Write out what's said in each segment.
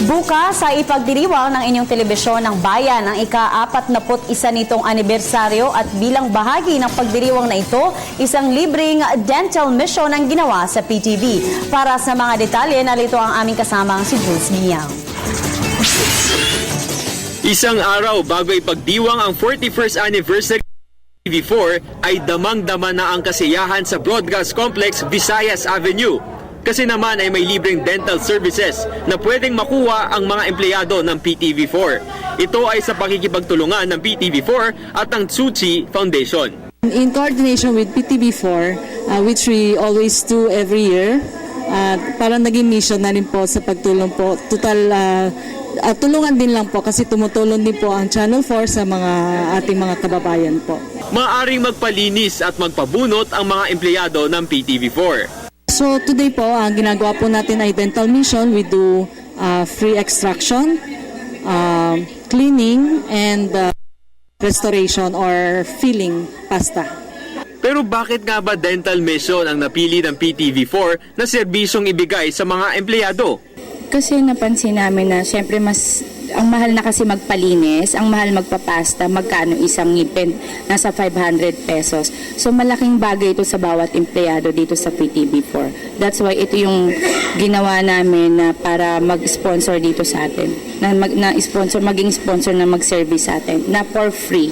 Bukas sa ipagdiriwang ng inyong telebisyon ng bayan ang ika-41 nitong anibersaryo at bilang bahagi ng pagdiriwang na ito, isang libreng dental mission ang ginawa sa PTV. Para sa mga detalye, narito ang aming kasamang si Jules Giang. Isang araw bago ipagdiwang ang 41st anniversary ng TV4 ay damang-dama na ang kasiyahan sa Broadcast Complex Visayas Avenue. Kasi naman ay may libreng dental services na pwedeng makuha ang mga empleyado ng PTV4. Ito ay sa pakikipagtulungan ng PTV4 at ang Tsuchi Foundation. In coordination with PTV4, which we always do every year, parang naging mission na rin po sa pagtulong po. Tulungan din lang po kasi tumutulong din po ang Channel 4 sa ating mga kababayan po. Maaring magpalinis at magpabunot ang mga empleyado ng PTV4. So today po, ang ginagawa po natin ay dental mission. We do free extraction, cleaning, and restoration or filling pasta. Pero bakit nga ba dental mission ang napili ng PTV4 na serbisyong ibigay sa mga empleyado? Kasi napansin namin na siyempre ang mahal na kasi magpalinis, ang mahal magpapasta, magkano isang ngipin, nasa 500 pesos. So malaking bagay ito sa bawat empleyado dito sa PTV4. That's why ito yung ginawa namin na para mag-sponsor dito sa atin. Maging sponsor na mag-service sa atin, na for free.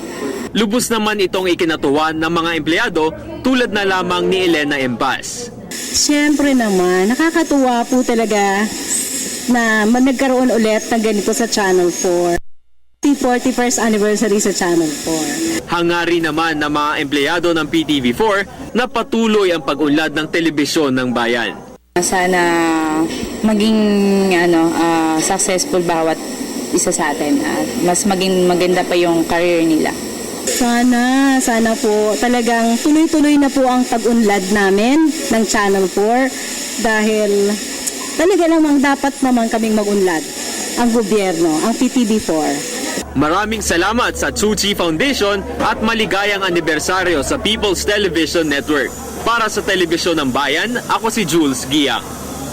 Lubos naman itong ikinatuwa ng mga empleyado tulad na lamang ni Elena Embas. Siyempre naman, nakakatuwa po talaga na nagkaroon ulit ng ganito sa Channel 4. 41st anniversary sa Channel 4. Hangarin naman ng mga empleyado ng PTV4 na patuloy ang pag-unlad ng telebisyon ng bayan. Sana maging successful bawat isa sa atin at mas maging maganda pa yung career nila. Sana po talagang tuloy-tuloy na po ang pag-unlad namin ng Channel 4 dahil talaga namang dapat naman kaming mag-unlad ang gobyerno, ang PTV4. Maraming salamat sa Tsuchi Foundation at maligayang anibersaryo sa People's Television Network. Para sa Telebisyon ng Bayan, ako si Jules Giang.